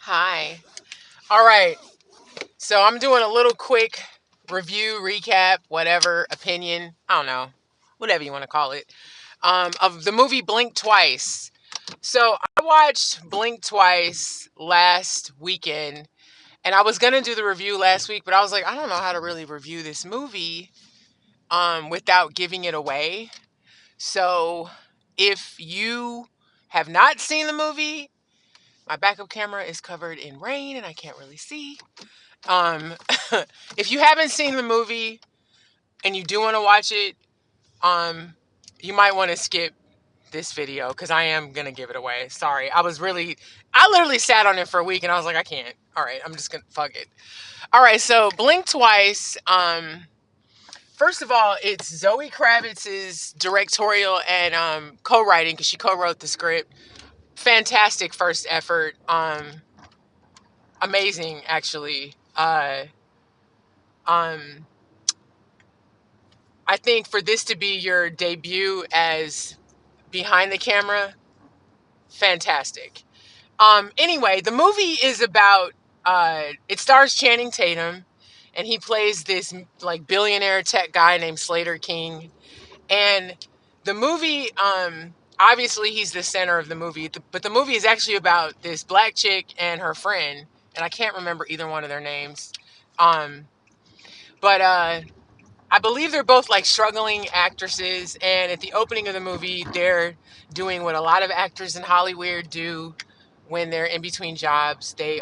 Hi. All right. So I'm doing a little quick review, recap, whatever, opinion. I don't know. Whatever you want to call it. Of the movie Blink Twice. So I watched Blink Twice last weekend, and I was gonna do the review last week, but I was like, I don't know how to really review this movie without giving it away. So if you have not seen the movie, my backup camera is covered in rain and I can't really see. Um, if you haven't seen the movie and you do want to watch it, um, you might want to skip this video because I am gonna give it away. Sorry, I literally sat on it for a week and I was like, I can't. All right, I'm just gonna fuck it. All right, so Blink Twice. First of all, it's Zoe Kravitz's directorial and co-writing because she co-wrote the script. Fantastic first effort. Amazing actually. Um, I think for this to be your debut as behind the camera, fantastic. Anyway, the movie is about it stars Channing Tatum and he plays this like billionaire tech guy named Slater King. And the movie obviously he's the center of the movie, but the movie is actually about this black chick and her friend, and I can't remember either one of their names. Um but I believe they're both like struggling actresses, and at the opening of the movie, they're doing what a lot of actors in Hollywood do when they're in between jobs. They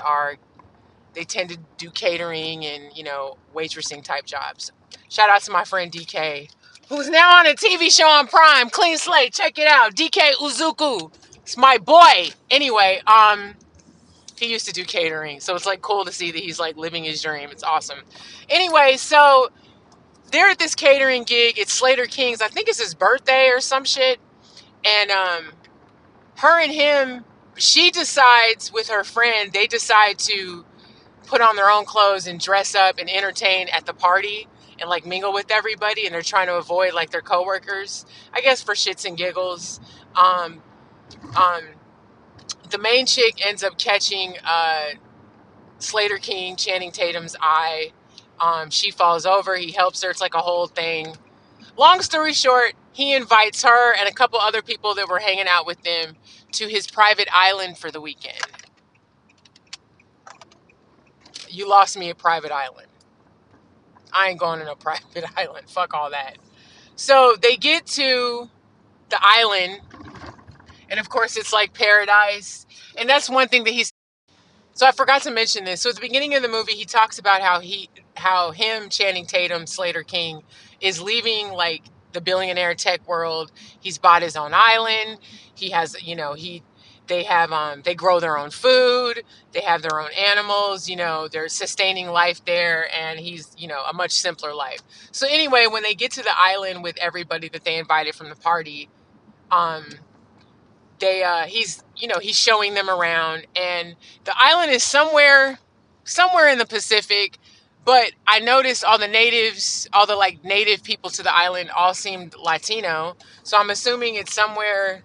tend to do catering and waitressing type jobs. Shout out to my friend DK, who's now on a TV show on Prime, Clean Slate. Check it out, DK Uzuku. It's my boy. Anyway, he used to do catering, so it's like cool to see that he's like living his dream. It's awesome. Anyway, so they're at this catering gig. It's Slater King's. I think it's his birthday or some shit. And her and him, she decides with her friend, they decide to put on their own clothes and dress up and entertain at the party and like mingle with everybody. And they're trying to avoid like their coworkers, I guess for shits and giggles. Um, um, the main chick ends up catching Slater King, Channing Tatum's eye. She falls over. He helps her. It's like a whole thing. Long story short, he invites her and a couple other people that were hanging out with them to his private island for the weekend. You lost me at private island. I ain't going to no private island. Fuck all that. So they get to the island, and of course it's like paradise. And that's one thing that he's. So I forgot to mention this. So at the beginning of the movie, he talks about how him, Channing Tatum, Slater King, is leaving like the billionaire tech world. He's bought his own island. He has, they grow their own food. They have their own animals. They're sustaining life there, and he's, a much simpler life. So anyway, when they get to the island with everybody that they invited from the party, um, he's showing them around, and the island is somewhere in the Pacific, but I noticed all the like native people to the island all seemed Latino, so I'm assuming it's somewhere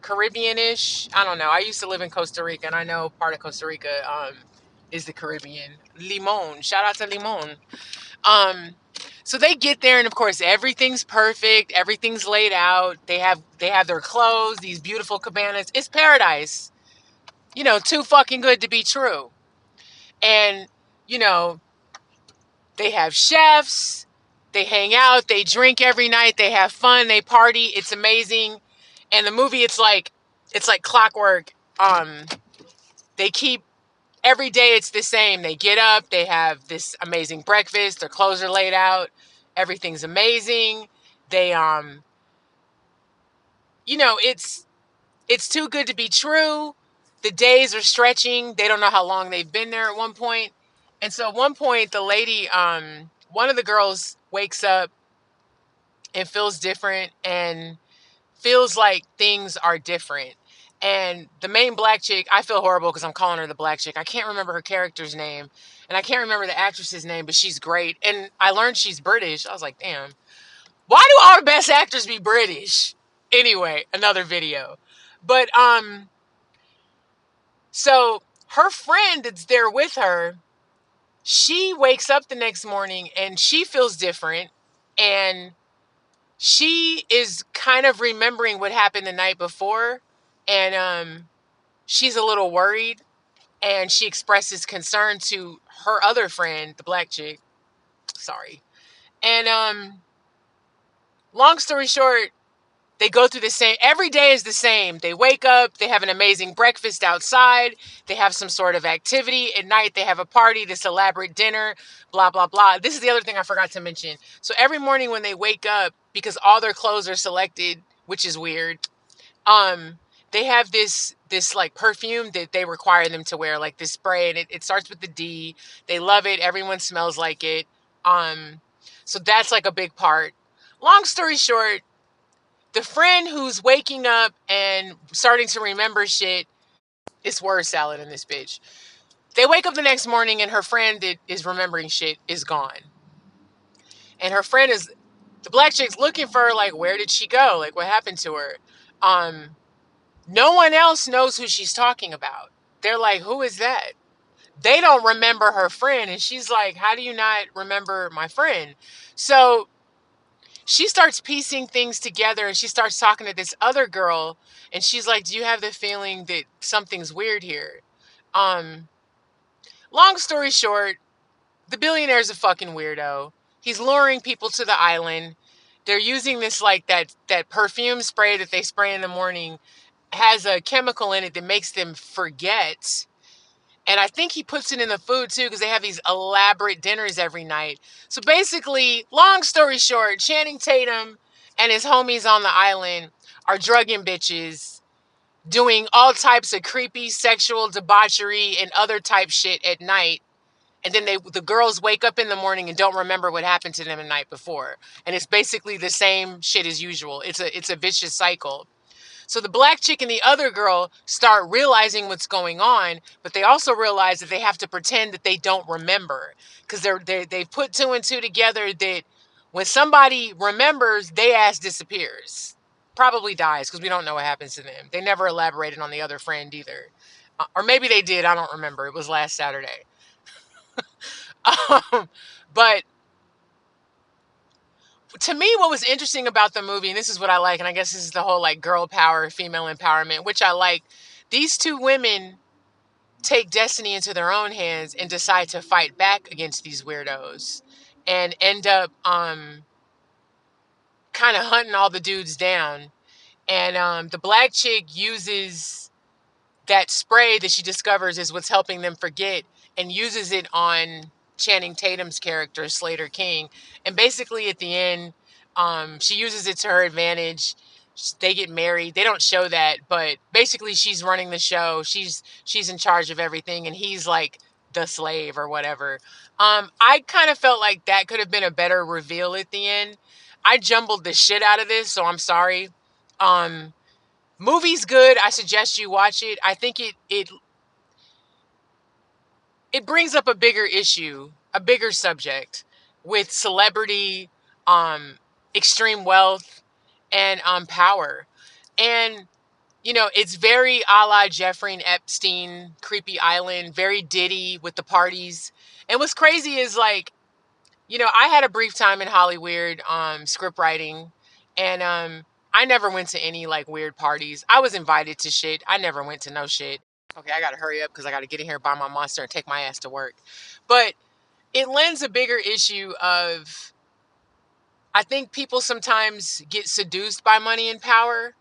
Caribbean-ish. I don't know. I used to live in Costa Rica, and I know part of Costa Rica is the Caribbean. Limon, shout out to Limon. um so they get there, and of course everything's perfect, everything's laid out. They have their clothes, these beautiful cabanas. It's paradise. Too fucking good to be true. And you know they have chefs, they hang out, they drink every night, they have fun, they party. It's amazing. And the movie, it's like clockwork. They keep every day it's the same. They get up, they have this amazing breakfast, their clothes are laid out, everything's amazing. They it's too good to be true. The days are stretching. They don't know how long they've been there at one point. And so at one point the lady, one of the girls wakes up and feels different and feels like things are different. And the main black chick, I feel horrible because I'm calling her the black chick. I can't remember her character's name, and I can't remember the actress's name, but she's great. And I learned she's British. I was like, damn, why do all the best actors be British? Anyway, another video. But, So her friend that's there with her, she wakes up the next morning and she feels different. And she is kind of remembering what happened the night before. And she's a little worried. And she expresses concern to her other friend, the black chick. Sorry. And long story short, they go through the same, every day is the same. They wake up, they have an amazing breakfast outside, they have some sort of activity. At night, they have a party, this elaborate dinner, blah, blah, blah. This is the other thing I forgot to mention. So every morning when they wake up, because all their clothes are selected, which is weird, um, they have this like perfume that they require them to wear, like this spray, and it starts with the D. They love it, everyone smells like it. Um, so that's like a big part. Long story short, the friend who's waking up and starting to remember shit, it's word salad in this bitch. They wake up the next morning and her friend that is remembering shit is gone. And her friend is, the black chick's looking for her, like, where did she go? Like, what happened to her? No one else knows who she's talking about. They're like, who is that? They don't remember her friend. And she's like, how do you not remember my friend? So she starts piecing things together and she starts talking to this other girl and she's like, do you have the feeling that something's weird here? Um, Long story short, the billionaire's a fucking weirdo. He's luring people to the island. They're using this like that perfume spray that they spray in the morning has a chemical in it that makes them forget. And I think he puts it in the food too, because they have these elaborate dinners every night. So basically, long story short, Channing Tatum and his homies on the island are drugging bitches, doing all types of creepy sexual debauchery and other type shit at night. And then the girls wake up in the morning and don't remember what happened to them the night before. And it's basically the same shit as usual. It's a vicious cycle. So the black chick and the other girl start realizing what's going on, but they also realize that they have to pretend that they don't remember, because they put two and two together that when somebody remembers, they ass disappears, probably dies, because we don't know what happens to them. They never elaborated on the other friend either, or maybe they did. I don't remember. It was last Saturday. But to me, what was interesting about the movie, and this is what I like, and I guess this is the whole like girl power, female empowerment, which I like. These two women take destiny into their own hands and decide to fight back against these weirdos and end up kind of hunting all the dudes down. And the black chick uses that spray that she discovers is what's helping them forget and uses it on Channing Tatum's character, Slater King. And basically at the end, she uses it to her advantage. They get married. They don't show that, but basically she's running the show. She's in charge of everything, and he's like the slave or whatever. I kind of felt like that could have been a better reveal at the end. I jumbled the shit out of this, so I'm sorry. Um, Movie's good. I suggest you watch it. I think it brings up a bigger issue, a bigger subject with celebrity, um, extreme wealth, and power. And it's very a la Jeffrey and Epstein, Creepy Island, very Diddy with the parties. And what's crazy is like, I had a brief time in Hollywood, script writing, and I never went to any like weird parties. I was invited to shit. I never went to no shit. Okay, I gotta hurry up because I gotta get in here, buy my monster, and take my ass to work. But it lends a bigger issue of, I think people sometimes get seduced by money and power.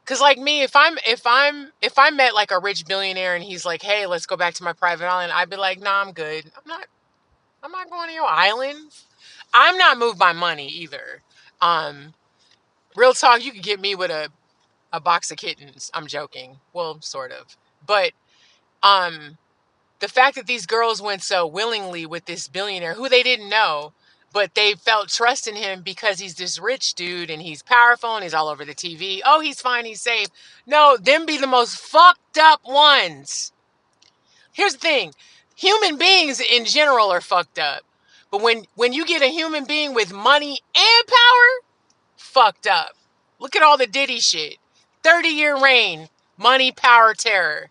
Cause like me, if I met like a rich billionaire and he's like, hey, let's go back to my private island, I'd be like, nah, I'm good. I'm not going to your island. I'm not moved by money either. Um, Real talk, you could get me with a box of kittens. I'm joking. Well, sort of. But um, the fact that these girls went so willingly with this billionaire who they didn't know, but they felt trust in him because he's this rich dude and he's powerful and he's all over the TV. Oh, he's fine, he's safe. No, them be the most fucked up ones. Here's the thing. Human beings in general are fucked up. But when you get a human being with money and power, fucked up. Look at all the Diddy shit. 30-year reign, money, power, terror.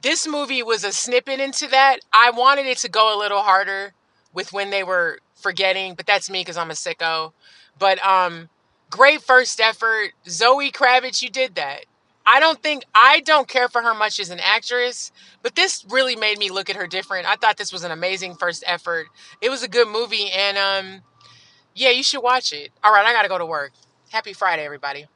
This movie was a snippet into that. I wanted it to go a little harder with when they were forgetting, but that's me because I'm a sicko. But great first effort. Zoe Kravitz, you did that. I don't care for her much as an actress, but this really made me look at her different. I thought this was an amazing first effort. It was a good movie, and yeah, you should watch it. All right, I gotta go to work. Happy Friday, everybody.